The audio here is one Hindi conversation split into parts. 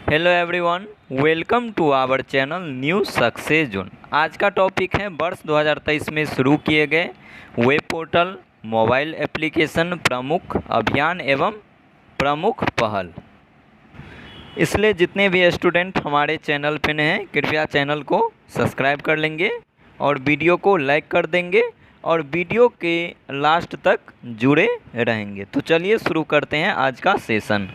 Hello everyone, welcome to our channel new success zone. आज का टॉपिक है वर्ष 2023 में शुरू किए गए वेब पोर्टल, मोबाइल एप्लीकेशन, प्रमुख अभियान एवं प्रमुख पहल। इसलिए जितने भी स्टूडेंट हमारे चैनल पे नए हैं, कृपया चैनल को सब्सक्राइब कर लेंगे और वीडियो को लाइक कर देंगे और वीडियो के लास्ट तक जुड़े रहेंगे। तो चलिए शुरू करते हैं आज का सेशन।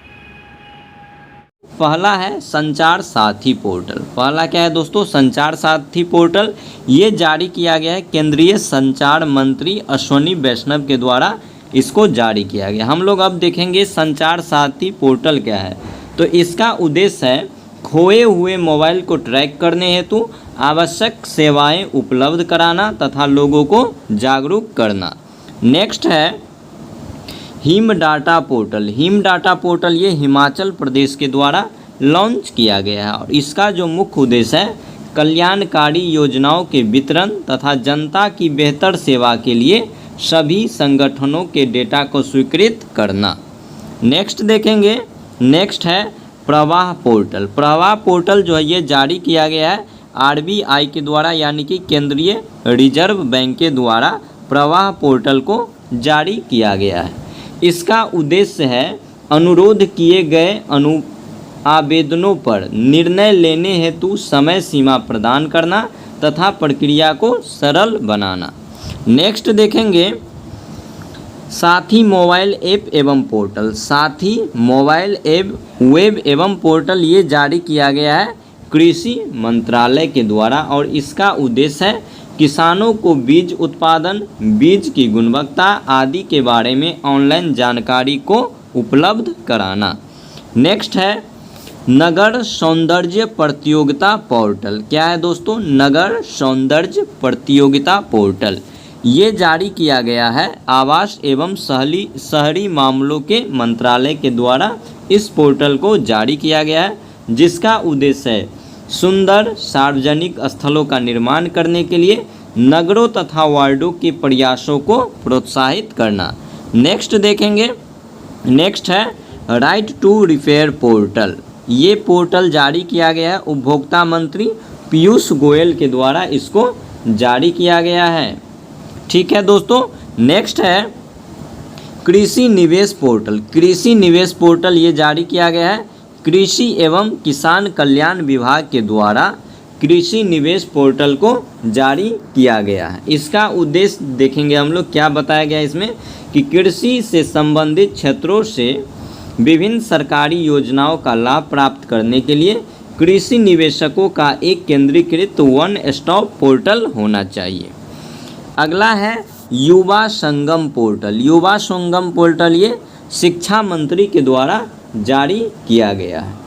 पहला है संचार साथी पोर्टल। पहला क्या है दोस्तों? संचार साथी पोर्टल। ये जारी किया गया है केंद्रीय संचार मंत्री अश्विनी वैष्णव के द्वारा इसको जारी किया गया। हम लोग अब देखेंगे संचार साथी पोर्टल क्या है। तो इसका उद्देश्य है खोए हुए मोबाइल को ट्रैक करने हेतु आवश्यक सेवाएं उपलब्ध कराना तथा लोगों को जागरूक करना। नेक्स्ट है him data portal. Him data portal ये हिमाचल प्रदेश के द्वारा लॉन्च किया गया है और इसका जो मुख्य उद्देश्य है कल्याणकारी योजनाओं के वितरण तथा जनता की बेहतर सेवा के लिए सभी संगठनों के डेटा को स्वीकृत करना। नेक्स्ट देखेंगे, नेक्स्ट है प्रवाह पोर्टल। प्रवाह पोर्टल जो है ये जारी किया गया है RBI के द्वारा, यानी कि केंद्रीय रिजर्व बैंक के द्वारा प्रवाह पोर्टल को जारी किया गया है। इसका उद्देश्य है अनुरोध किए गए आवेदनों पर निर्णय लेने हेतु समय सीमा प्रदान करना तथा प्रक्रिया को सरल बनाना। नेक्स्ट देखेंगे साथी मोबाइल ऐप एवं पोर्टल। साथी मोबाइल ऐप वेब एवं पोर्टल ये जारी किया गया है कृषि मंत्रालय के द्वारा और इसका उद्देश्य है किसानों को बीज उत्पादन, बीज की गुणवत्ता आदि के बारे में ऑनलाइन जानकारी को उपलब्ध कराना। नेक्स्ट है नगर सौंदर्य प्रतियोगिता पोर्टल। क्या है दोस्तों? नगर सौंदर्य प्रतियोगिता पोर्टल ये जारी किया गया है आवास एवं शहरी मामलों के मंत्रालय के द्वारा इस पोर्टल को जारी किया गया है, जिसका उद्देश्य है सुंदर सार्वजनिक स्थलों का निर्माण करने के लिए नगरों तथा वार्डों के प्रयासों को प्रोत्साहित करना। नेक्स्ट देखेंगे, नेक्स्ट है राइट टू रिपेयर पोर्टल। ये पोर्टल जारी किया गया है उपभोक्ता मंत्री पीयूष गोयल के द्वारा इसको जारी किया गया है। ठीक है दोस्तों। नेक्स्ट है कृषि निवेश पोर्टल। कृषि निवेश पोर्टल ये जारी किया गया है कृषि एवं किसान कल्याण विभाग के द्वारा कृषि निवेश पोर्टल को जारी किया गया है। इसका उद्देश्य देखेंगे हम लोग, क्या बताया गया इसमें कि कृषि से संबंधित क्षेत्रों से विभिन्न सरकारी योजनाओं का लाभ प्राप्त करने के लिए कृषि निवेशकों का एक केंद्रीकृत वन स्टॉप पोर्टल होना चाहिए। अगला है युवा संगम पोर्टल। युवा संगम पोर्टल ये शिक्षा मंत्री के द्वारा जारी किया गया है।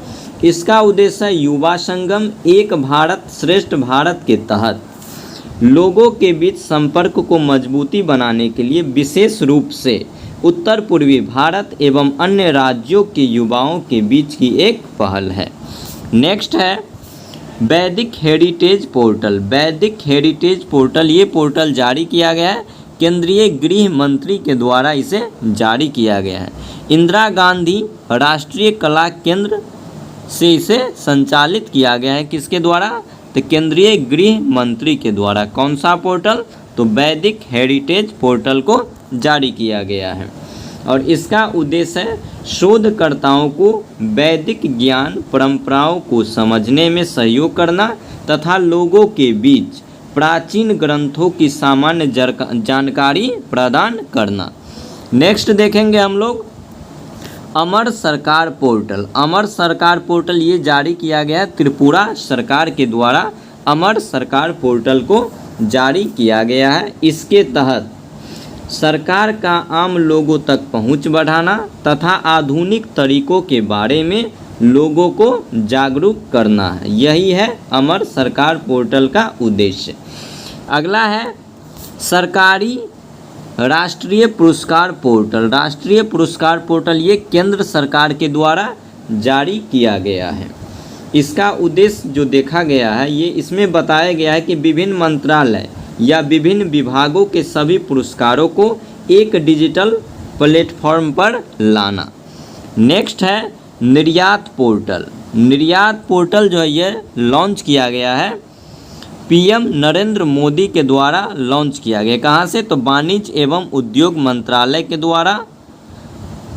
इसका उद्देश्य है युवा संगम एक भारत श्रेष्ठ भारत के तहत लोगों के बीच संपर्क को मजबूती बनाने के लिए विशेष रूप से उत्तर पूर्वी भारत एवं अन्य राज्यों के युवाओं के बीच की एक पहल है। नेक्स्ट है वैदिक हेरिटेज पोर्टल। वैदिक हेरिटेज पोर्टल ये पोर्टल जारी किया गया है केंद्रीय गृह मंत्री के द्वारा इसे जारी किया गया है। इंदिरा गांधी राष्ट्रीय कला केंद्र से इसे संचालित किया गया है। किसके द्वारा? तो केंद्रीय गृह मंत्री के द्वारा। कौन सा पोर्टल? तो वैदिक हेरिटेज पोर्टल को जारी किया गया है और इसका उद्देश्य है शोधकर्ताओं को वैदिक ज्ञान परंपराओं को समझने में सहयोग करना तथा लोगों के बीच प्राचीन ग्रंथों की सामान्य जानकारी प्रदान करना। नेक्स्ट देखेंगे हम लोग अमर सरकार पोर्टल। अमर सरकार पोर्टल ये जारी किया गया है त्रिपुरा सरकार के द्वारा अमर सरकार पोर्टल को जारी किया गया है। इसके तहत सरकार का आम लोगों तक पहुंच बढ़ाना तथा आधुनिक तरीकों के बारे में लोगों को जागरूक करना है। यही है अमर सरकार पोर्टल का उद्देश्य। अगला है सरकारी राष्ट्रीय पुरस्कार पोर्टल। राष्ट्रीय पुरस्कार पोर्टल ये केंद्र सरकार के द्वारा जारी किया गया है। इसका उद्देश्य जो देखा गया है ये इसमें बताया गया है कि विभिन्न मंत्रालय या विभिन्न विभागों के सभी पुरस्कारों को एक डिजिटल प्लेटफॉर्म पर लाना। नेक्स्ट है निर्यात पोर्टल। निर्यात पोर्टल जो है ये लॉन्च किया गया है, पीएम नरेंद्र मोदी के द्वारा लॉन्च किया गया। कहाँ से? तो वाणिज्य एवं उद्योग मंत्रालय के द्वारा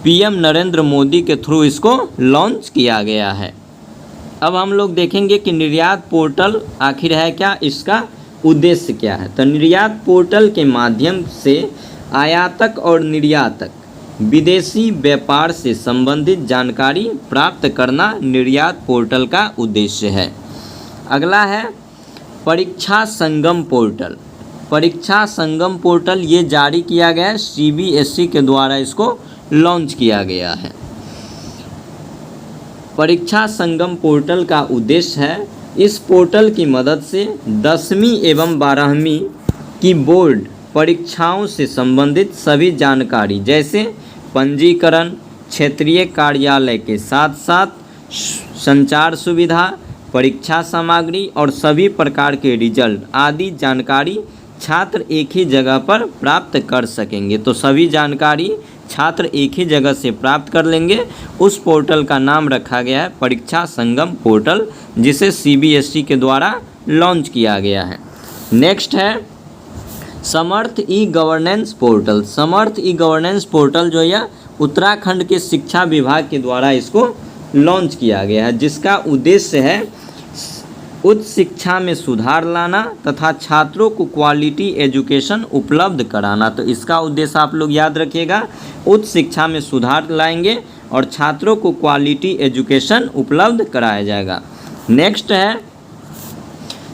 पीएम नरेंद्र मोदी के थ्रू इसको लॉन्च किया गया है। अब हम लोग देखेंगे कि निर्यात पोर्टल आखिर है क्या, इसका उद्देश्य क्या है। तो निर्यात पोर्टल के माध्यम से आयातक और निर्यातक विदेशी व्यापार से संबंधित जानकारी प्राप्त करना निर्यात पोर्टल का उद्देश्य है। अगला है परीक्षा संगम पोर्टल। परीक्षा संगम पोर्टल ये जारी किया गया है, सीबीएसई के द्वारा इसको लॉन्च किया गया है। परीक्षा संगम पोर्टल का उद्देश्य है, इस पोर्टल की मदद से 10वीं एवं 12वीं की बोर्ड परीक्षाओं से संबंधित सभी जानकारी जैसे पंजीकरण, क्षेत्रीय कार्यालय के साथ साथ संचार सुविधा, परीक्षा सामग्री और सभी प्रकार के रिजल्ट आदि जानकारी छात्र एक ही जगह पर प्राप्त कर सकेंगे। तो सभी जानकारी छात्र एक ही जगह से प्राप्त कर लेंगे। उस पोर्टल का नाम रखा गया है परीक्षा संगम पोर्टल, जिसे सीबीएसई के द्वारा लॉन्च किया गया है। नेक्स्ट है समर्थ ई गवर्नेंस पोर्टल। समर्थ ई गवर्नेंस पोर्टल जो है उत्तराखंड के शिक्षा विभाग के द्वारा इसको लॉन्च किया गया है, जिसका उद्देश्य है उच्च शिक्षा में सुधार लाना तथा छात्रों को क्वालिटी एजुकेशन उपलब्ध कराना। तो इसका उद्देश्य आप लोग याद रखिएगा, उच्च शिक्षा में सुधार लाएंगे और छात्रों को क्वालिटी एजुकेशन उपलब्ध कराया जाएगा। नेक्स्ट है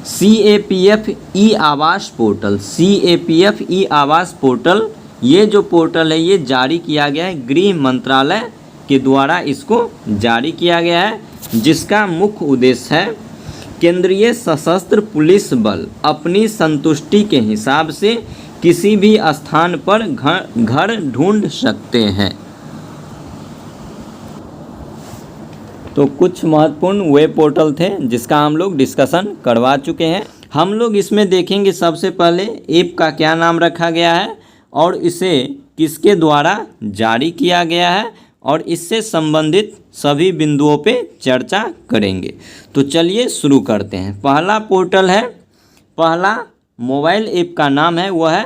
CAPF ई आवास पोर्टल। CAPF ई आवास पोर्टल ये जो पोर्टल है ये जारी किया गया है, गृह मंत्रालय के द्वारा इसको जारी किया गया है, जिसका मुख्य उद्देश्य है केंद्रीय सशस्त्र पुलिस बल अपनी संतुष्टि के हिसाब से किसी भी स्थान पर घर ढूंढ सकते हैं। तो कुछ महत्वपूर्ण वेब पोर्टल थे जिसका हम लोग डिस्कशन करवा चुके हैं। हम लोग इसमें देखेंगे सबसे पहले ऐप का क्या नाम रखा गया है और इसे किसके द्वारा जारी किया गया है और इससे संबंधित सभी बिंदुओं पे चर्चा करेंगे। तो चलिए शुरू करते हैं। पहला पोर्टल है, पहला मोबाइल ऐप का नाम है वह है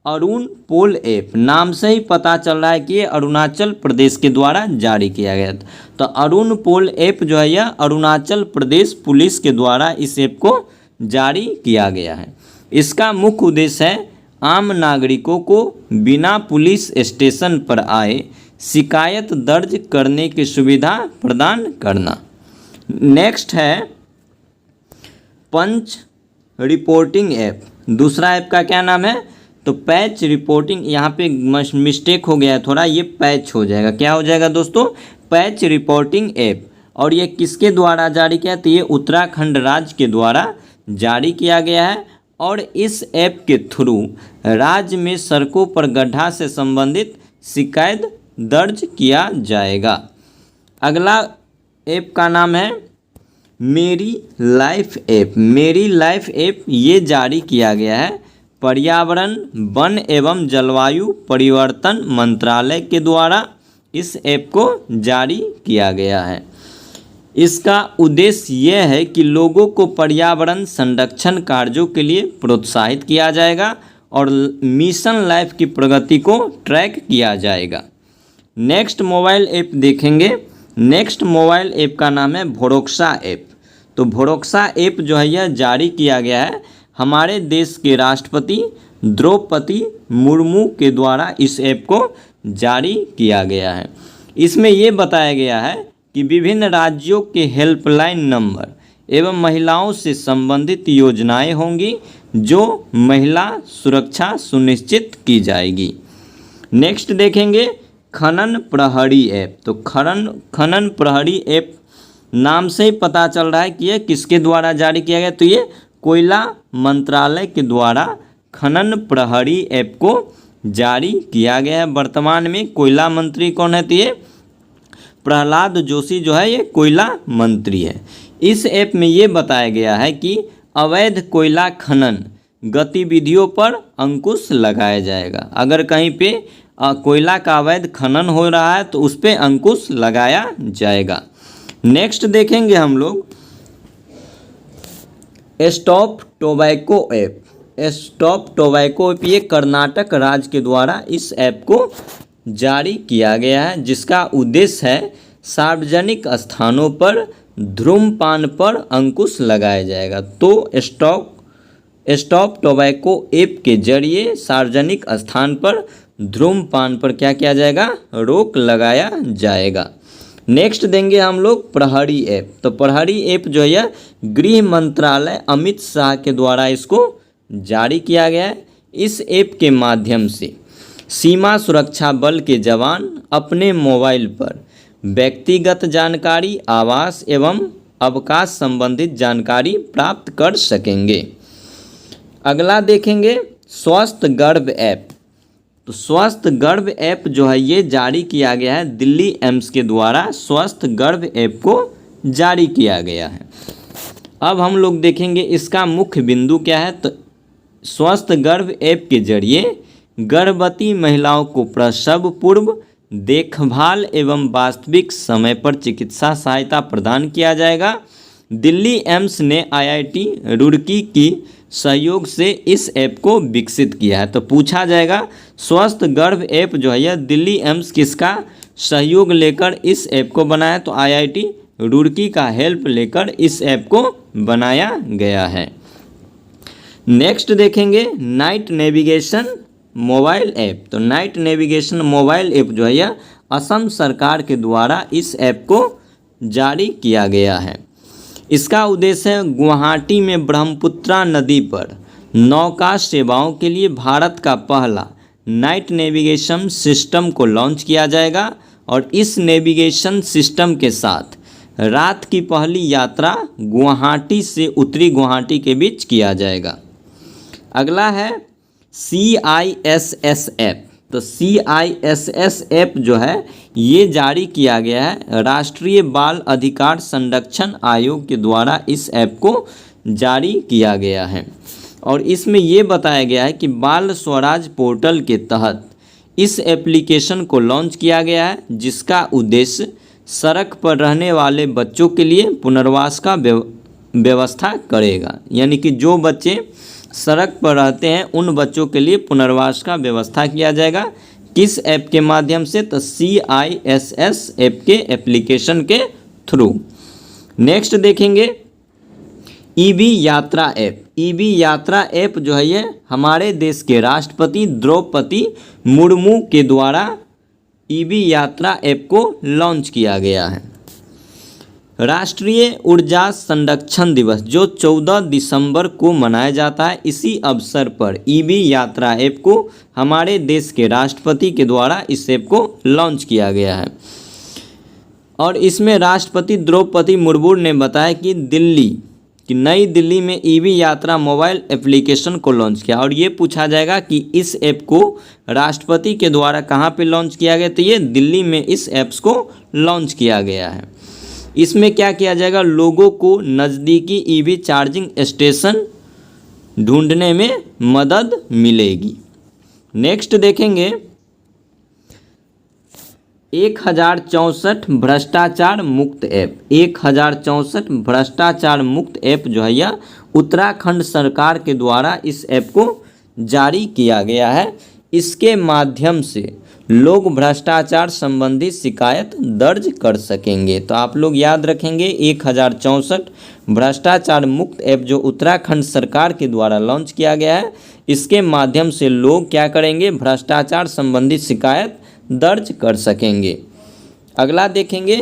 अरुण पोल ऐप। नाम से ही पता चल रहा है कि ये अरुणाचल प्रदेश के द्वारा जारी किया गया था। तो अरुण पोल ऐप जो है यह अरुणाचल प्रदेश पुलिस के द्वारा इस ऐप को जारी किया गया है। इसका मुख्य उद्देश्य है आम नागरिकों को बिना पुलिस स्टेशन पर आए शिकायत दर्ज करने की सुविधा प्रदान करना। नेक्स्ट है पंच रिपोर्टिंग ऐप। दूसरा ऐप का क्या नाम है? तो पैच रिपोर्टिंग। यहाँ पे मिस्टेक हो गया है थोड़ा, ये पैच हो जाएगा। क्या हो जाएगा दोस्तों? Patch reporting app. और ये किसके द्वारा जारी किया? तो ये उत्तराखंड राज्य के द्वारा जारी किया गया है और इस ऐप के थ्रू राज्य में सड़कों पर गड्ढा से संबंधित शिकायत दर्ज किया जाएगा। अगला ऐप का नाम है मेरी लाइफ ऐप। मेरी लाइफ ऐप ये जारी किया गया है पर्यावरण, वन एवं जलवायु परिवर्तन मंत्रालय के द्वारा इस ऐप को जारी किया गया है। इसका उद्देश्य यह है कि लोगों को पर्यावरण संरक्षण कार्यों के लिए प्रोत्साहित किया जाएगा और मिशन लाइफ की प्रगति को ट्रैक किया जाएगा। नेक्स्ट मोबाइल ऐप देखेंगे। नेक्स्ट मोबाइल ऐप का नाम है भरोक्सा ऐप। तो भरोक्सा ऐप जो है यह जारी किया गया है हमारे देश के राष्ट्रपति द्रौपदी मुर्मू के द्वारा इस ऐप को जारी किया गया है। इसमें ये बताया गया है कि विभिन्न राज्यों के हेल्पलाइन नंबर एवं महिलाओं से संबंधित योजनाएं होंगी जो महिला सुरक्षा सुनिश्चित की जाएगी। नेक्स्ट देखेंगे खनन प्रहरी ऐप। तो खनन प्रहरी ऐप नाम से ही पता चल रहा है कि ये किसके द्वारा जारी किया गया। तो ये कोयला मंत्रालय के द्वारा खनन प्रहरी ऐप को जारी किया गया है। वर्तमान में कोयला मंत्री कौन है? तो ये प्रहलाद जोशी जो है ये कोयला मंत्री है। इस ऐप में ये बताया गया है कि अवैध कोयला खनन गतिविधियों पर अंकुश लगाया जाएगा। अगर कहीं पे कोयला का अवैध खनन हो रहा है तो उस पर अंकुश लगाया जाएगा। नेक्स्ट देखेंगे हम लोग stop tobacco app. Stop tobacco app ये कर्नाटक राज्य के द्वारा इस ऐप को जारी किया गया है, जिसका उद्देश्य है सार्वजनिक स्थानों पर धूम्रपान पर अंकुश लगाया जाएगा। तो स्टॉप टोबैको ऐप के जरिए सार्वजनिक स्थान पर धूम्रपान पर क्या किया जाएगा, रोक लगाया जाएगा। नेक्स्ट देंगे हम लोग प्रहरी ऐप। तो प्रहरी ऐप जो है गृह मंत्रालय अमित शाह के द्वारा इसको जारी किया गया है। इस ऐप के माध्यम से सीमा सुरक्षा बल के जवान अपने मोबाइल पर व्यक्तिगत जानकारी, आवास एवं अवकाश संबंधित जानकारी प्राप्त कर सकेंगे। अगला देखेंगे स्वस्थ गर्भ ऐप। तो स्वस्थ गर्भ ऐप जो है ये जारी किया गया है दिल्ली एम्स के द्वारा। स्वस्थ गर्भ ऐप को जारी किया गया है। अब हम लोग देखेंगे इसका मुख्य बिंदु क्या है। तो स्वस्थ गर्भ ऐप के जरिए गर्भवती महिलाओं को प्रसव पूर्व देखभाल एवं वास्तविक समय पर चिकित्सा सहायता प्रदान किया जाएगा। दिल्ली एम्स ने IIT रुड़की की सहयोग से इस ऐप को विकसित किया है। तो पूछा जाएगा स्वस्थ गर्भ ऐप जो है यह दिल्ली एम्स किसका सहयोग लेकर इस ऐप को बनाया। तो IIT रुड़की का हेल्प लेकर इस ऐप को बनाया गया है। नेक्स्ट देखेंगे नाइट नेविगेशन मोबाइल ऐप। तो नाइट नेविगेशन मोबाइल ऐप जो है यह असम सरकार के द्वारा इस ऐप को जारी किया गया है। इसका उद्देश्य है गुवाहाटी में ब्रह्मपुत्रा नदी पर नौका सेवाओं के लिए भारत का पहला नाइट नेविगेशन सिस्टम को लॉन्च किया जाएगा और इस नेविगेशन सिस्टम के साथ रात की पहली यात्रा गुवाहाटी से उत्तरी गुवाहाटी के बीच किया जाएगा। अगला है CISS ऐप। तो CISS ऐप जो है ये जारी किया गया है राष्ट्रीय बाल अधिकार संरक्षण आयोग के द्वारा। इस ऐप को जारी किया गया है और इसमें ये बताया गया है कि बाल स्वराज पोर्टल के तहत इस एप्लीकेशन को लॉन्च किया गया है, जिसका उद्देश्य सड़क पर रहने वाले बच्चों के लिए पुनर्वास का व्यवस्था करेगा। यानी कि जो बच्चे सड़क पर रहते हैं उन बच्चों के लिए पुनर्वास का व्यवस्था किया जाएगा। किस ऐप के माध्यम से? तो CISS ऐप के एप्लीकेशन के थ्रू। नेक्स्ट देखेंगे EV यात्रा ऐप। EV यात्रा ऐप जो है ये हमारे देश के राष्ट्रपति द्रौपदी मुर्मू के द्वारा EV यात्रा ऐप को लॉन्च किया गया है। राष्ट्रीय ऊर्जा संरक्षण दिवस जो 14 दिसंबर को मनाया जाता है, इसी अवसर पर EV यात्रा ऐप को हमारे देश के राष्ट्रपति के द्वारा इस ऐप को लॉन्च किया गया है। और इसमें राष्ट्रपति द्रौपदी मुर्मू ने बताया कि नई दिल्ली में EV यात्रा मोबाइल एप्लीकेशन को लॉन्च किया। और ये पूछा जाएगा कि इस ऐप को राष्ट्रपति के द्वारा कहाँ पे लॉन्च किया गया। तो ये दिल्ली में इस ऐप्स को लॉन्च किया गया है। इसमें क्या किया जाएगा, लोगों को नज़दीकी EV चार्जिंग स्टेशन ढूंढने में मदद मिलेगी। नेक्स्ट देखेंगे 1064 भ्रष्टाचार मुक्त ऐप। 1064 भ्रष्टाचार मुक्त ऐप जो है यह उत्तराखंड सरकार के द्वारा इस ऐप को जारी किया गया है। इसके माध्यम से लोग भ्रष्टाचार संबंधी शिकायत दर्ज कर सकेंगे। तो आप लोग याद रखेंगे 1064 भ्रष्टाचार मुक्त ऐप जो उत्तराखंड सरकार के द्वारा लॉन्च किया गया है, इसके माध्यम से लोग क्या करेंगे, भ्रष्टाचार संबंधी शिकायत दर्ज कर सकेंगे। अगला देखेंगे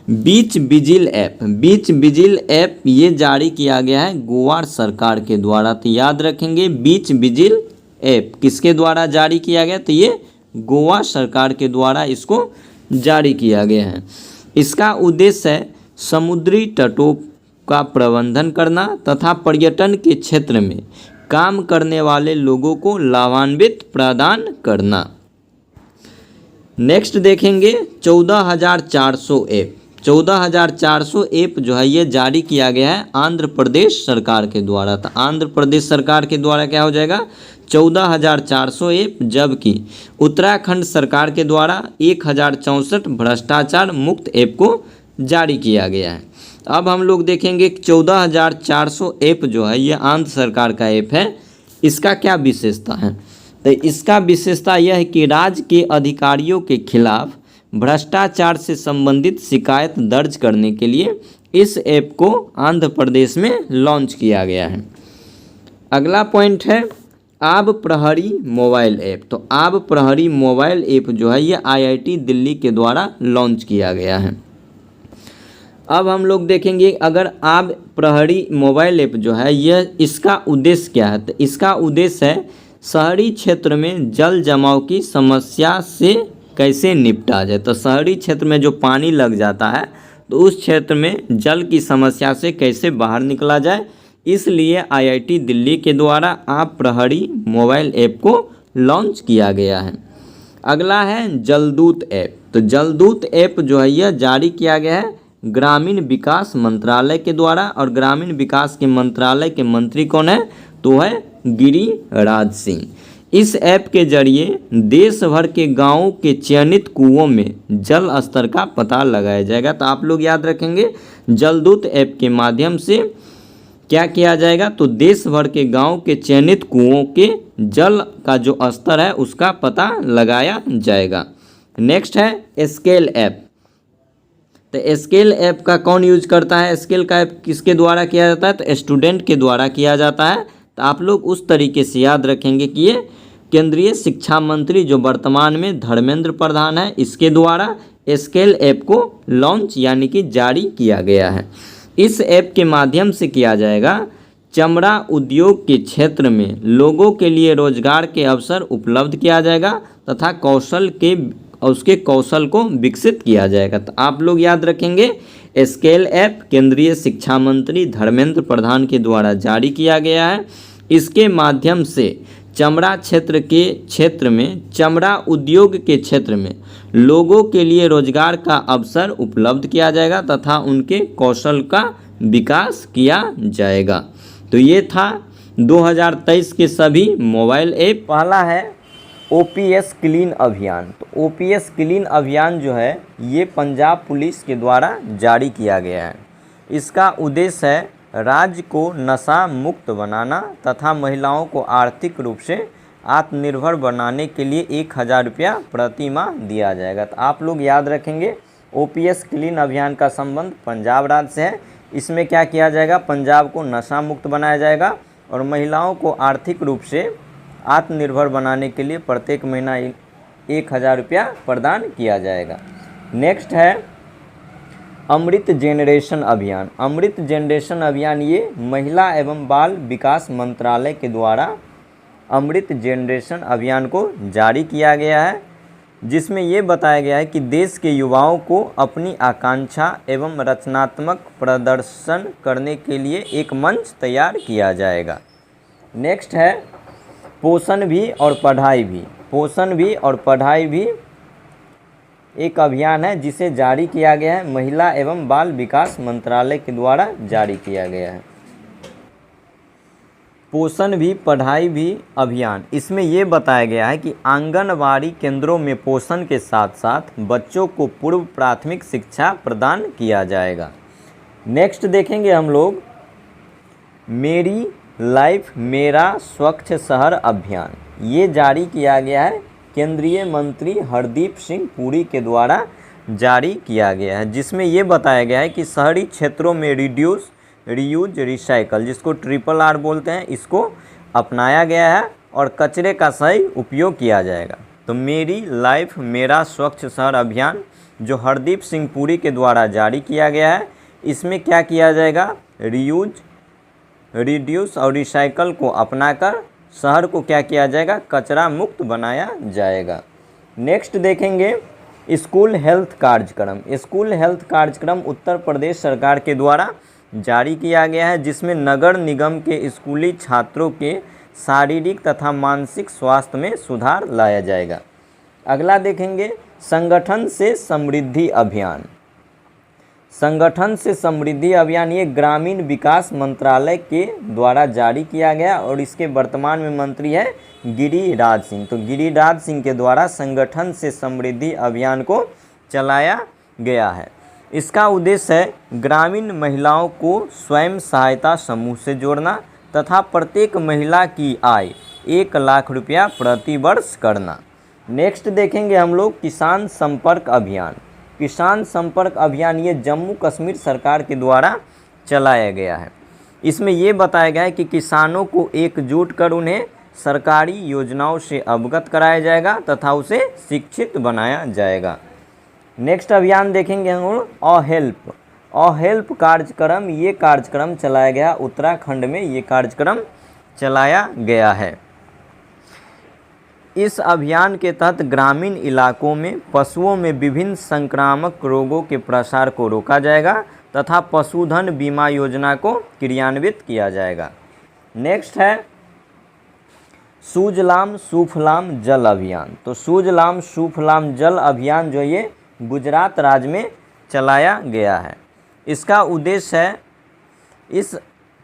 बीच विजिल ऐप। बीच विजिल ऐप ये जारी किया गया है गोवा सरकार के द्वारा। तो याद रखेंगे बीच विजिल ऐप किसके द्वारा जारी किया गया, तो ये गोवा सरकार के द्वारा इसको जारी किया गया है। इसका उद्देश्य है समुद्री तटों का प्रबंधन करना तथा पर्यटन के क्षेत्र में काम करने वाले लोगों को लाभान्वित प्रदान करना। नेक्स्ट देखेंगे 14,400 ऐप। 14,400 ऐप जो है ये जारी किया गया है आंध्र प्रदेश सरकार के द्वारा। तो आंध्र प्रदेश सरकार के द्वारा क्या हो जाएगा, 14,400 ऐप, जबकि उत्तराखंड सरकार के द्वारा 1,064 भ्रष्टाचार मुक्त ऐप को जारी किया गया है। अब हम लोग देखेंगे 14,400 ऐप जो है ये आंध्र सरकार का ऐप है। इसका क्या विशेषता है? तो इसका विशेषता यह है कि राज्य के अधिकारियों के खिलाफ भ्रष्टाचार से संबंधित शिकायत दर्ज करने के लिए इस ऐप को आंध्र प्रदेश में लॉन्च किया गया है। अगला पॉइंट है आब प्रहरी मोबाइल ऐप। तो आब प्रहरी मोबाइल ऐप जो है ये IIT दिल्ली के द्वारा लॉन्च किया गया है। अब हम लोग देखेंगे अगर आब प्रहरी मोबाइल ऐप जो है यह इसका उद्देश्य क्या है? तो इसका उद्देश्य है शहरी क्षेत्र में जल जमाव की समस्या से कैसे निपटा जाए। तो शहरी क्षेत्र में जो पानी लग जाता है तो उस क्षेत्र में जल की समस्या से कैसे बाहर निकला जाए, इसलिए IIT दिल्ली के द्वारा आब प्रहरी मोबाइल ऐप को लॉन्च किया गया है। अगला है जलदूत ऐप। तो जलदूत ऐप जो है यह जारी किया गया है ग्रामीण विकास मंत्रालय के द्वारा, और ग्रामीण विकास के मंत्रालय के मंत्री कौन है? तो है गिरिराज सिंह। इस ऐप के जरिए देश भर के गांवों के चयनित कुओं में जल स्तर का पता लगाया जाएगा। तो आप लोग याद रखेंगे जलदूत ऐप के माध्यम से क्या किया जाएगा? तो देश भर के गांव के चयनित कुओं के जल का जो स्तर है उसका पता लगाया जाएगा। नेक्स्ट है स्केल ऐप। तो स्केल ऐप का कौन यूज करता है? स्केल का ऐप किसके द्वारा किया जाता है? तो स्टूडेंट के द्वारा किया जाता है। तो आप लोग उस तरीके से याद रखेंगे कि ये केंद्रीय शिक्षा मंत्री जो वर्तमान में धर्मेंद्र प्रधान है इसके द्वारा स्केल ऐप को लॉन्च यानी कि जारी किया गया है। इस ऐप के माध्यम से किया जाएगा चमड़ा उद्योग के क्षेत्र में लोगों के लिए रोजगार के अवसर उपलब्ध किया जाएगा तथा उसके कौशल को विकसित किया जाएगा। तो आप लोग याद रखेंगे स्केल ऐप केंद्रीय शिक्षा मंत्री धर्मेंद्र प्रधान के द्वारा जारी किया गया है। इसके माध्यम से चमड़ा क्षेत्र में चमड़ा उद्योग के क्षेत्र में लोगों के लिए रोजगार का अवसर उपलब्ध किया जाएगा तथा उनके कौशल का विकास किया जाएगा। तो ये था 2023 के सभी मोबाइल ऐप। पहला है OPS क्लीन अभियान। तो OPS क्लीन अभियान जो है ये पंजाब पुलिस के द्वारा जारी किया गया है। इसका उद्देश्य है राज्य को नशा मुक्त बनाना तथा महिलाओं को आर्थिक रूप से आत्मनिर्भर बनाने के लिए 1,000 रुपया प्रति माह दिया जाएगा। तो आप लोग याद रखेंगे OPS क्लीन अभियान का संबंध पंजाब राज्य से है। इसमें क्या किया जाएगा? पंजाब को नशा मुक्त बनाया जाएगा और महिलाओं को आर्थिक रूप से आत्मनिर्भर बनाने के लिए प्रत्येक महीना 1,000 रुपया प्रदान किया जाएगा। नेक्स्ट है अमृत जेनरेशन अभियान। अमृत जेनरेशन अभियान ये महिला एवं बाल विकास मंत्रालय के द्वारा अमृत जेनरेशन अभियान को जारी किया गया है, जिसमें ये बताया गया है कि देश के युवाओं को अपनी आकांक्षा एवं रचनात्मक प्रदर्शन करने के लिए एक मंच तैयार किया जाएगा। नेक्स्ट है पोषण भी और पढ़ाई भी। पोषण भी और पढ़ाई भी एक अभियान है जिसे जारी किया गया है, महिला एवं बाल विकास मंत्रालय के द्वारा जारी किया गया है। पोषण भी पढ़ाई भी अभियान, इसमें ये बताया गया है कि आंगनबाड़ी केंद्रों में पोषण के साथ साथ बच्चों को पूर्व प्राथमिक शिक्षा प्रदान किया जाएगा। नेक्स्ट देखेंगे हम लोग मेरी लाइफ मेरा स्वच्छ शहर अभियान। ये जारी किया गया है केंद्रीय मंत्री हरदीप सिंह पुरी के द्वारा जारी किया गया है, जिसमें ये बताया गया है कि शहरी क्षेत्रों में रिड्यूस रीयूज रिसाइकल, जिसको RRR बोलते हैं, इसको अपनाया गया है और कचरे का सही उपयोग किया जाएगा। तो मेरी लाइफ मेरा स्वच्छ शहर अभियान जो हरदीप सिंह पुरी के द्वारा जारी किया गया है, इसमें क्या किया जाएगा? रीयूज रिड्यूस और रिसाइकल को अपनाकर शहर को क्या किया जाएगा? कचरा मुक्त बनाया जाएगा। नेक्स्ट देखेंगे स्कूल हेल्थ कार्यक्रम। स्कूल हेल्थ कार्यक्रम उत्तर प्रदेश सरकार के द्वारा जारी किया गया है, जिसमें नगर निगम के स्कूली छात्रों के शारीरिक तथा मानसिक स्वास्थ्य में सुधार लाया जाएगा। अगला देखेंगे संगठन से समृद्धि अभियान। संगठन से समृद्धि अभियान ये ग्रामीण विकास मंत्रालय के द्वारा जारी किया गया और इसके वर्तमान में मंत्री है गिरिराज सिंह। तो गिरिराज सिंह के द्वारा संगठन से समृद्धि अभियान को चलाया गया है। इसका उद्देश्य है ग्रामीण महिलाओं को स्वयं सहायता समूह से जोड़ना तथा प्रत्येक महिला की आय 1 लाख रुपया प्रति वर्ष करना। नेक्स्ट देखेंगे हम लोग किसान संपर्क अभियान। किसान संपर्क अभियान ये जम्मू कश्मीर सरकार के द्वारा चलाया गया है। इसमें ये बताया गया है कि किसानों को एकजुट कर उन्हें सरकारी योजनाओं से अवगत कराया जाएगा तथा उसे शिक्षित बनाया जाएगा। नेक्स्ट अभियान देखेंगे हम लोग अहेल्प कार्यक्रम। ये कार्यक्रम चलाया गया उत्तराखंड में, ये कार्यक्रम चलाया गया है। इस अभियान के तहत ग्रामीण इलाकों में पशुओं में विभिन्न संक्रामक रोगों के प्रसार को रोका जाएगा तथा पशुधन बीमा योजना को क्रियान्वित किया जाएगा। नेक्स्ट है सुजलाम सुफलाम जल अभियान। तो सुजलाम सुफलाम जल अभियान जो ये गुजरात राज्य में चलाया गया है। इसका उद्देश्य है इस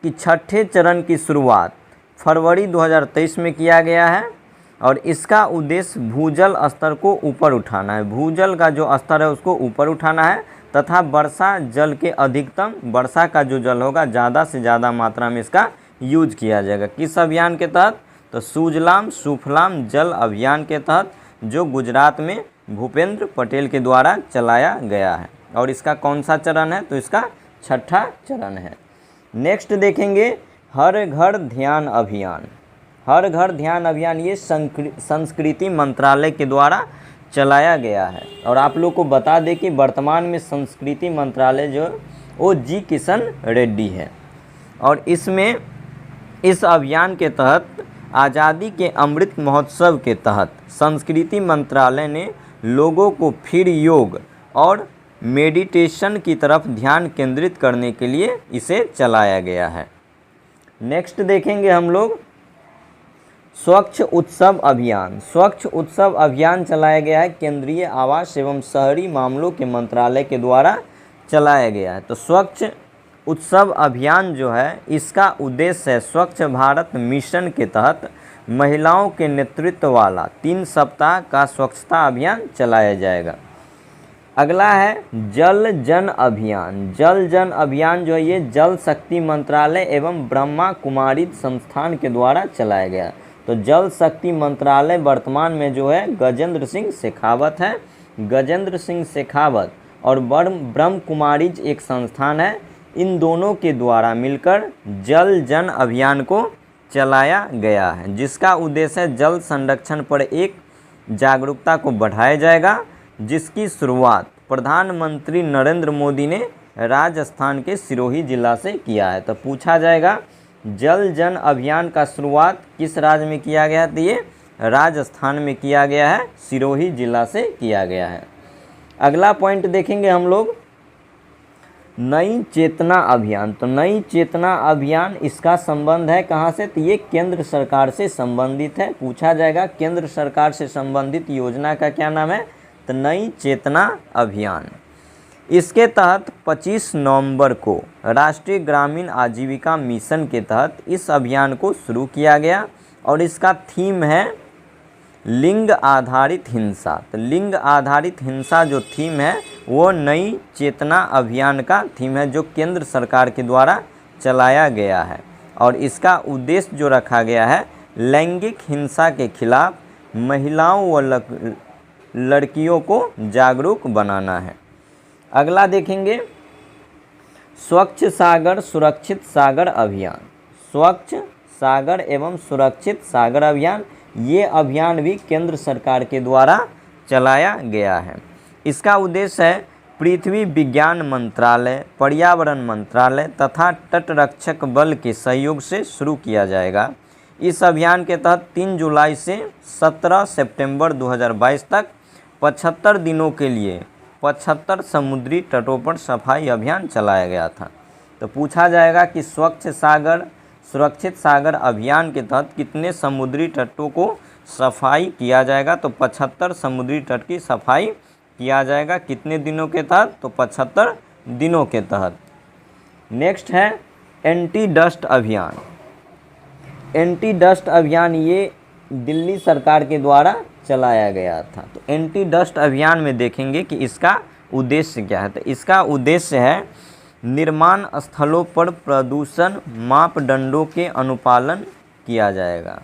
कि छठे चरण की शुरुआत फरवरी 2023 में किया गया है और इसका उद्देश्य भूजल स्तर को ऊपर उठाना है। भूजल का जो स्तर है उसको ऊपर उठाना है तथा वर्षा जल के अधिकतम, वर्षा का जो जल होगा ज़्यादा से ज़्यादा मात्रा में इसका यूज किया जाएगा। किस अभियान के तहत? तो सुजलाम सुफलाम जल अभियान के तहत जो गुजरात में भूपेंद्र पटेल के द्वारा चलाया गया है। और इसका कौन सा चरण है? तो इसका छठा चरण है। नेक्स्ट देखेंगे हर घर ध्यान अभियान। हर घर ध्यान अभियान ये संस्कृति मंत्रालय के द्वारा चलाया गया है। और आप लोग को बता दें कि वर्तमान में संस्कृति मंत्रालय जो वो जी किशन रेड्डी है। और इसमें इस अभियान के तहत आज़ादी के अमृत महोत्सव के तहत संस्कृति मंत्रालय ने लोगों को फिर योग और मेडिटेशन की तरफ ध्यान केंद्रित करने के लिए इसे चलाया गया है। नेक्स्ट देखेंगे हम लोग स्वच्छ उत्सव अभियान। स्वच्छ उत्सव अभियान चलाया गया है केंद्रीय आवास एवं शहरी मामलों के मंत्रालय के द्वारा चलाया गया है। तो स्वच्छ उत्सव अभियान जो है इसका उद्देश्य है स्वच्छ भारत मिशन के तहत महिलाओं के नेतृत्व वाला 3 सप्ताह का स्वच्छता अभियान चलाया जाएगा। अगला है जल जन अभियान। जल जन अभियान जो है ये जल शक्ति मंत्रालय एवं ब्रह्मा कुमारी संस्थान के द्वारा चलाया गया। तो जल शक्ति मंत्रालय वर्तमान में जो है गजेंद्र सिंह शेखावत है। गजेंद्र सिंह शेखावत और ब्रह्म कुमारीज एक संस्थान है। इन दोनों के द्वारा मिलकर जल जन अभियान को चलाया गया है, जिसका उद्देश्य है जल संरक्षण पर एक जागरूकता को बढ़ाया जाएगा, जिसकी शुरुआत प्रधानमंत्री नरेंद्र मोदी ने राजस्थान के सिरोही जिला से किया है। तो पूछा जाएगा जल जन अभियान का शुरुआत किस राज्य में किया गया? तो ये राजस्थान में किया गया है, सिरोही जिला से किया गया है। अगला पॉइंट देखेंगे हम लोग नई चेतना अभियान। तो नई चेतना अभियान इसका संबंध है कहाँ से? तो ये केंद्र सरकार से संबंधित है। पूछा जाएगा केंद्र सरकार से संबंधित योजना का क्या नाम है? तो नई चेतना अभियान। इसके तहत 25 नवंबर को राष्ट्रीय ग्रामीण आजीविका मिशन के तहत इस अभियान को शुरू किया गया और इसका थीम है लिंग आधारित हिंसा। तो लिंग आधारित हिंसा जो थीम है वो नई चेतना अभियान का थीम है, जो केंद्र सरकार के द्वारा चलाया गया है। और इसका उद्देश्य जो रखा गया है लैंगिक हिंसा के खिलाफ महिलाओं व लड़कियों को जागरूक बनाना है। अगला देखेंगे स्वच्छ सागर सुरक्षित सागर अभियान। स्वच्छ सागर एवं सुरक्षित सागर अभियान ये अभियान भी केंद्र सरकार के द्वारा चलाया गया है। इसका उद्देश्य है पृथ्वी विज्ञान मंत्रालय, पर्यावरण मंत्रालय तथा तटरक्षक बल के सहयोग से शुरू किया जाएगा। इस अभियान के तहत 3 जुलाई से 17 सितंबर 2022 तक 75 दिनों के लिए 75 समुद्री तटों पर सफाई अभियान चलाया गया था। तो पूछा जाएगा कि स्वच्छ सागर सुरक्षित सागर अभियान के तहत कितने समुद्री तटों को सफाई किया जाएगा? तो 75 समुद्री तट की सफाई किया जाएगा। कितने दिनों के तहत? तो 75 दिनों के तहत। नेक्स्ट है एंटी डस्ट अभियान। एंटी डस्ट अभियान ये दिल्ली सरकार के द्वारा चलाया गया था। तो एंटी डस्ट अभियान में देखेंगे कि इसका उद्देश्य क्या है। तो इसका उद्देश्य है निर्माण स्थलों पर प्रदूषण मापदंडों के अनुपालन किया जाएगा।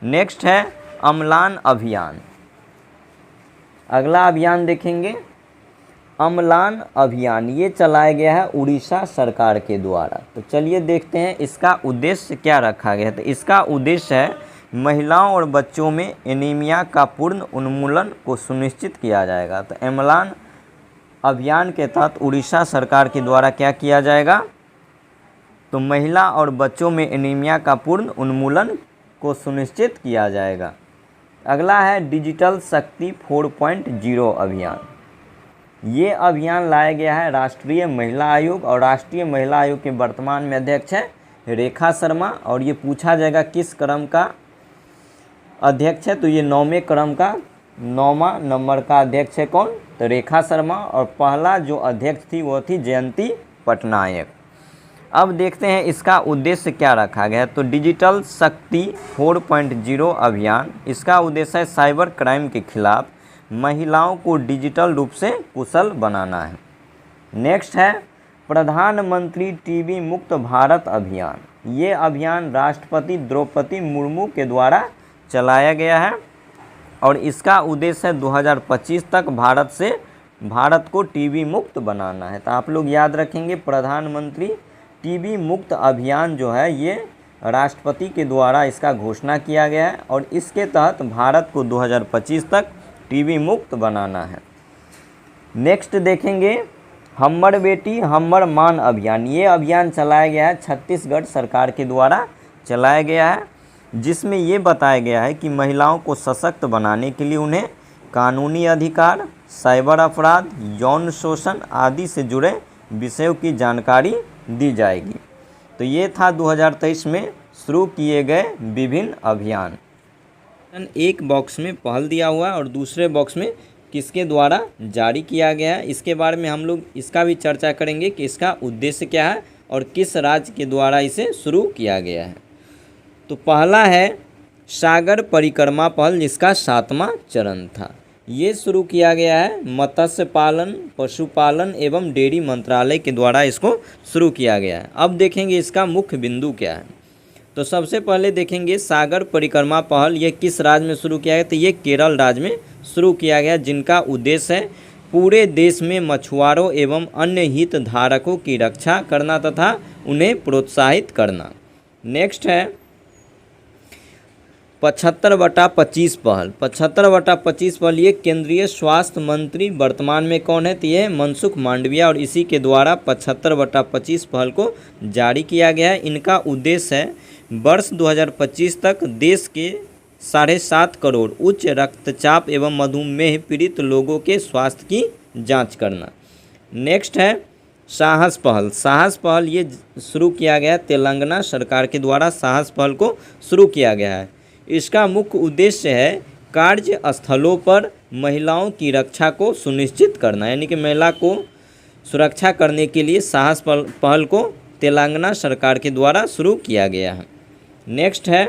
नेक्स्ट है अम्लान अभियान। अगला अभियान देखेंगे अम्लान अभियान, ये चलाया गया है उड़ीसा सरकार के द्वारा। तो चलिए देखते हैं इसका उद्देश्य क्या रखा गया है। तो इसका उद्देश्य है महिलाओं और बच्चों में एनीमिया का पूर्ण उन्मूलन को सुनिश्चित किया जाएगा। तो अम्लान अभियान के तहत उड़ीसा सरकार के द्वारा क्या किया जाएगा, तो महिला और बच्चों में एनीमिया का पूर्ण उन्मूलन को सुनिश्चित किया जाएगा। अगला है डिजिटल शक्ति 4.0 अभियान। ये अभियान लाया गया है राष्ट्रीय महिला आयोग, और राष्ट्रीय महिला आयोग के वर्तमान में अध्यक्ष है रेखा शर्मा। और ये पूछा जाएगा किस क्रम का अध्यक्ष है, तो ये 9वें क्रम का 9वां नंबर का अध्यक्ष है कौन, तो रेखा शर्मा। और पहला जो अध्यक्ष थी वो थी जयंती पटनायक। अब देखते हैं इसका उद्देश्य क्या रखा गया है। तो डिजिटल शक्ति 4.0 अभियान, इसका उद्देश्य है साइबर क्राइम के खिलाफ महिलाओं को डिजिटल रूप से कुशल बनाना है। नेक्स्ट है प्रधानमंत्री टीबी मुक्त भारत अभियान। ये अभियान राष्ट्रपति द्रौपदी मुर्मू के द्वारा चलाया गया है, और इसका उद्देश्य है 2025 तक भारत को टीबी मुक्त बनाना है। तो आप लोग याद रखेंगे प्रधानमंत्री टीबी मुक्त अभियान जो है ये राष्ट्रपति के द्वारा इसका घोषणा किया गया है, और इसके तहत भारत को 2025 तक टीबी मुक्त बनाना है। नेक्स्ट देखेंगे हमर बेटी हमर मान अभियान। ये अभियान चलाया गया है छत्तीसगढ़ सरकार के द्वारा चलाया गया है, जिसमें ये बताया गया है कि महिलाओं को सशक्त बनाने के लिए उन्हें कानूनी अधिकार, साइबर अपराध, यौन शोषण आदि से जुड़े विषयों की जानकारी दी जाएगी। तो ये था 2023 में शुरू किए गए विभिन्न अभियान। एक बॉक्स में पहल दिया हुआ और दूसरे बॉक्स में किसके द्वारा जारी किया गया है, इसके बारे में हम लोग इसका भी चर्चा करेंगे कि इसका उद्देश्य क्या है और किस राज्य के द्वारा इसे शुरू किया गया है। तो पहला है सागर परिक्रमा पहल, जिसका 7वां चरण था। ये शुरू किया गया है मत्स्य पालन, पशुपालन एवं डेयरी मंत्रालय के द्वारा इसको शुरू किया गया है। अब देखेंगे इसका मुख्य बिंदु क्या है। तो सबसे पहले देखेंगे सागर परिक्रमा पहल ये किस राज्य में शुरू किया गया, तो ये केरल राज्य में शुरू किया गया, जिनका उद्देश्य है पूरे देश में मछुआरों एवं अन्य हितधारकों की रक्षा करना तथा उन्हें प्रोत्साहित करना। नेक्स्ट है 75/25 पहल। 75/25 पहल ये केंद्रीय स्वास्थ्य मंत्री वर्तमान में कौन है, तो ये मनसुख मांडविया, और इसी के द्वारा 75/25 पहल को जारी किया गया है। इनका उद्देश्य है वर्ष 2025 तक देश के 7.5 करोड़ उच्च रक्तचाप एवं मधुमेह पीड़ित लोगों के स्वास्थ्य की जांच करना। नेक्स्ट है साहस पहल। साहस पहल ये शुरू किया गया है तेलंगाना सरकार के द्वारा साहस पहल को शुरू किया गया है। इसका मुख्य उद्देश्य है कार्यस्थलों पर महिलाओं की रक्षा को सुनिश्चित करना, यानी कि महिला को सुरक्षा करने के लिए साहस पहल को तेलंगाना सरकार के द्वारा शुरू किया गया है। नेक्स्ट है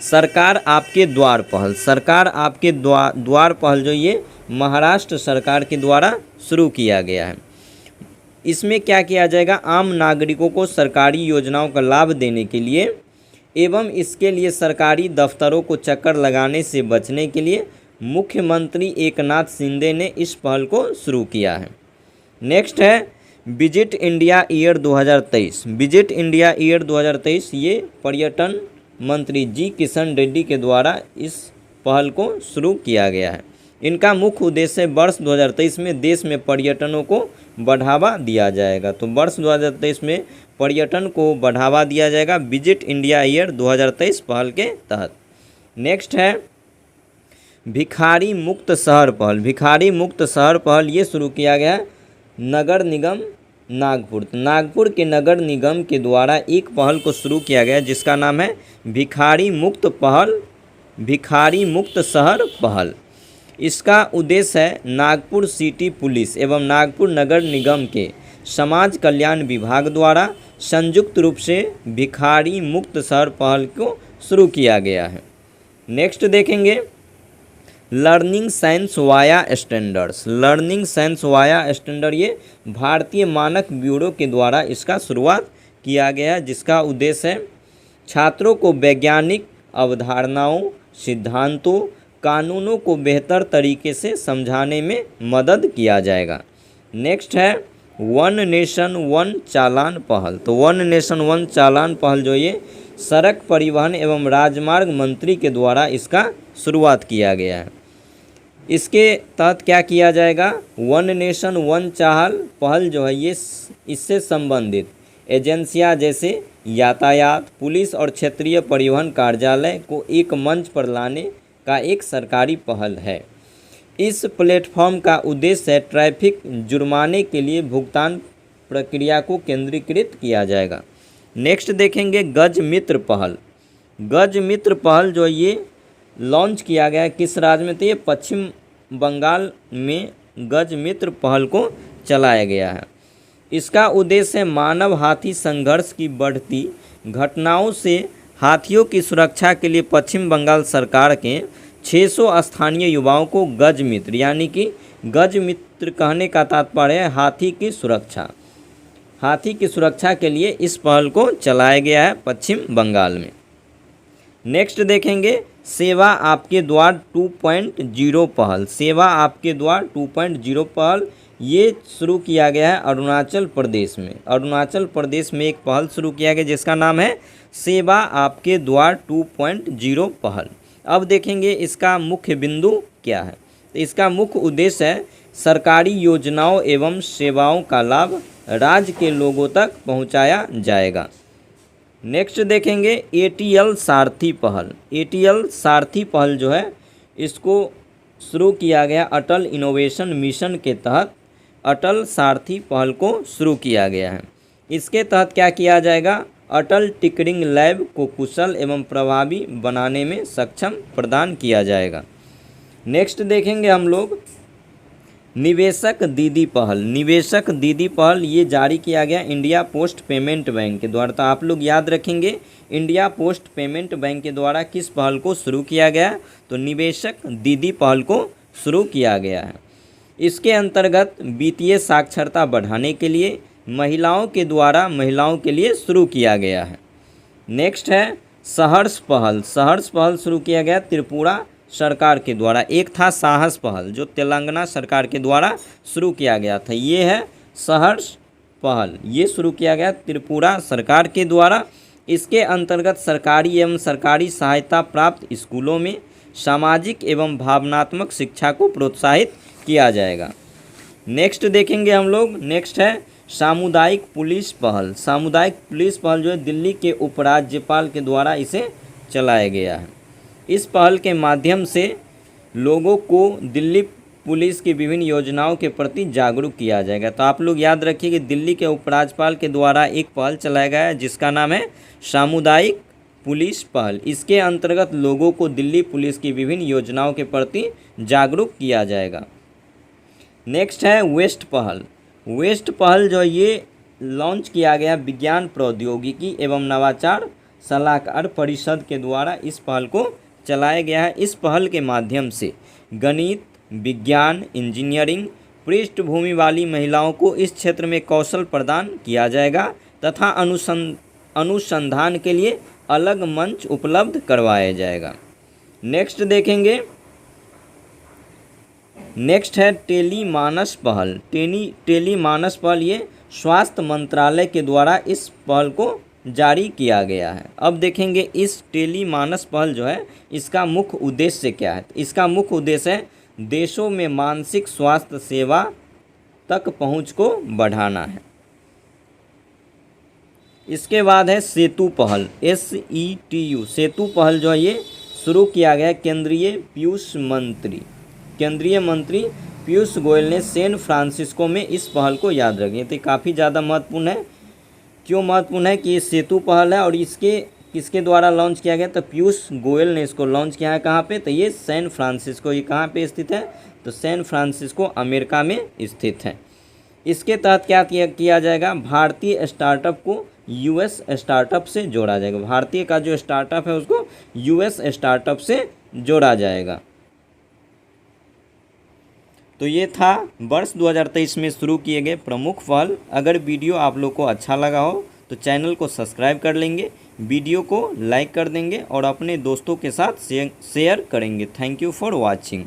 सरकार आपके द्वार पहल। सरकार आपके द्वार पहल जो ये महाराष्ट्र सरकार के द्वारा शुरू किया गया है। इसमें क्या किया जाएगा, आम नागरिकों को सरकारी योजनाओं का लाभ देने के लिए एवं इसके लिए सरकारी दफ्तरों को चक्कर लगाने से बचने के लिए मुख्यमंत्री एकनाथ शिंदे ने इस पहल को शुरू किया है। नेक्स्ट है visit India year 2023। Visit India year 2023 ये पर्यटन मंत्री जी किशन रेड्डी के द्वारा इस पहल को शुरू किया गया है। इनका मुख्य उद्देश्य वर्ष 2023 में देश में पर्यटनों को बढ़ावा दिया जाएगा। तो वर्ष 2023 में पर्यटन को बढ़ावा दिया जाएगा विजिट इंडिया ईयर 2023 पहल के तहत। नेक्स्ट है भिखारी मुक्त शहर पहल। भिखारी मुक्त शहर पहल ये शुरू किया गया नगर निगम नागपुर। नागपुर के नगर निगम के द्वारा एक पहल को शुरू किया गया जिसका नाम है भिखारी मुक्त पहल, भिखारी मुक्त शहर पहल। इसका उद्देश्य है नागपुर सिटी पुलिस एवं नागपुर नगर निगम के समाज कल्याण विभाग द्वारा संयुक्त रूप से भिखारी मुक्त शहर पहल को शुरू किया गया है। नेक्स्ट देखेंगे learning science via standards. Learning science via standard ये भारतीय मानक ब्यूरो के द्वारा इसका शुरुआत किया गया, जिसका उद्देश्य है छात्रों को वैज्ञानिक अवधारणाओं, सिद्धांतों, कानूनों को बेहतर तरीके से समझाने में मदद किया जाएगा। नेक्स्ट है वन नेशन वन चालान पहल। तो वन नेशन वन चालान पहल जो ये सड़क परिवहन एवं राजमार्ग मंत्री के द्वारा इसका शुरुआत किया गया है। इसके तहत क्या किया जाएगा, वन नेशन वन चालान पहल जो है ये इससे संबंधित एजेंसियां जैसे यातायात, पुलिस और क्षेत्रीय परिवहन कार्यालय को एक मंच पर लाने का एक सरकारी पहल है। इस प्लेटफॉर्म का उद्देश्य है ट्रैफिक जुर्माने के लिए भुगतान प्रक्रिया को केंद्रीकृत किया जाएगा। नेक्स्ट देखेंगे गज मित्र पहल। गज मित्र पहल जो ये लॉन्च किया गया है किस राज्य में, तो ये पश्चिम बंगाल में गज मित्र पहल को चलाया गया है। इसका उद्देश्य है मानव हाथी संघर्ष की बढ़ती घटनाओं से हाथियों की सुरक्षा के लिए पश्चिम बंगाल सरकार के 600 स्थानीय युवाओं को गज मित्र, यानी कि गज मित्र कहने का तात्पर्य है हाथी की सुरक्षा। हाथी की सुरक्षा के लिए इस पहल को चलाया गया है पश्चिम बंगाल में। नेक्स्ट देखेंगे सेवा आपके द्वार 2.0 पहल। सेवा आपके द्वार 2.0 पहल ये शुरू किया गया है अरुणाचल प्रदेश में। अरुणाचल प्रदेश में एक पहल शुरू किया गया जिसका नाम है सेवा आपके द्वार 2.0 पहल। अब देखेंगे इसका मुख्य बिंदु क्या है। तो इसका मुख्य उद्देश्य है सरकारी योजनाओं एवं सेवाओं का लाभ राज्य के लोगों तक पहुंचाया जाएगा। नेक्स्ट देखेंगे एटीएल सारथी पहल। एटीएल सारथी पहल जो है इसको शुरू किया गया अटल इनोवेशन मिशन के तहत अटल सारथी पहल को शुरू किया गया है। इसके तहत क्या किया जाएगा, अटल टिकरिंग लैब को कुशल एवं प्रभावी बनाने में सक्षम प्रदान किया जाएगा। नेक्स्ट देखेंगे हम लोग निवेशक दीदी पहल। निवेशक दीदी पहल ये जारी किया गया इंडिया पोस्ट पेमेंट बैंक के द्वारा। तो आप लोग याद रखेंगे इंडिया पोस्ट पेमेंट बैंक के द्वारा किस पहल को शुरू किया गया, तो निवेशक दीदी पहल को शुरू किया गया है। इसके अंतर्गत वित्तीय साक्षरता बढ़ाने के लिए महिलाओं के द्वारा महिलाओं के लिए शुरू किया गया है। नेक्स्ट है सहर्ष पहल। सहर्ष पहल शुरू किया गया त्रिपुरा सरकार के द्वारा। एक था साहस पहल जो तेलंगाना सरकार के द्वारा शुरू किया गया था। ये है सहर्ष पहल, ये शुरू किया गया त्रिपुरा सरकार के द्वारा। इसके अंतर्गत सरकारी एवं सरकारी सहायता प्राप्त स्कूलों में सामाजिक एवं भावनात्मक शिक्षा को प्रोत्साहित किया जाएगा। नेक्स्ट देखेंगे हम लोग, नेक्स्ट है सामुदायिक पुलिस पहल। सामुदायिक पुलिस पहल जो है दिल्ली के उपराज्यपाल के द्वारा इसे चलाया गया है। इस पहल के माध्यम से लोगों को दिल्ली पुलिस की विभिन्न योजनाओं के प्रति जागरूक किया जाएगा। तो आप लोग याद रखिए कि दिल्ली के उपराज्यपाल के द्वारा एक पहल चलाया गया है जिसका नाम है सामुदायिक पुलिस पहल। इसके अंतर्गत लोगों को दिल्ली पुलिस की विभिन्न योजनाओं के प्रति जागरूक किया जाएगा। नेक्स्ट है वेस्ट पहल। वेस्ट पहल जो ये लॉन्च किया गया विज्ञान प्रौद्योगिकी एवं नवाचार सलाहकार परिषद के द्वारा इस पहल को चलाया गया है। इस पहल के माध्यम से गणित, विज्ञान, इंजीनियरिंग पृष्ठभूमि वाली महिलाओं को इस क्षेत्र में कौशल प्रदान किया जाएगा तथा अनुसंधान के लिए अलग मंच उपलब्ध करवाया जाएगा। नेक्स्ट देखेंगे, नेक्स्ट है टेलीमानस पहल। टेलीमानस पहल ये स्वास्थ्य मंत्रालय के द्वारा इस पहल को जारी किया गया है। अब देखेंगे इस टेलीमानस पहल जो है इसका मुख्य उद्देश्य क्या है। इसका मुख्य उद्देश्य है देशों में मानसिक स्वास्थ्य सेवा तक पहुंच को बढ़ाना है। इसके बाद है सेतु पहल, SETU। सेतु पहल जो है ये शुरू किया गया केंद्रीय मंत्री पीयूष गोयल ने सैन फ्रांसिस्को में इस पहल को याद रखें। तो काफ़ी ज़्यादा महत्वपूर्ण है। क्यों महत्वपूर्ण है कि ये सेतु पहल है और इसके किसके द्वारा लॉन्च किया गया? तो पीयूष गोयल ने इसको लॉन्च किया है। कहाँ पे? तो ये सैन फ्रांसिस्को, ये कहाँ पे स्थित है? तो सैन फ्रांसिस्को अमेरिका में स्थित है। इसके तहत क्या किया जाएगा? भारतीय स्टार्टअप को यूएस स्टार्टअप से जोड़ा जाएगा। भारतीय का जो स्टार्टअप है उसको यूएस स्टार्टअप से जोड़ा जाएगा। तो ये था वर्ष 2023 में शुरू किए गए प्रमुख पहल। अगर वीडियो आप लोग को अच्छा लगा हो तो चैनल को सब्सक्राइब कर लेंगे, वीडियो को लाइक कर देंगे और अपने दोस्तों के साथ शेयर करेंगे। Thank you for watching.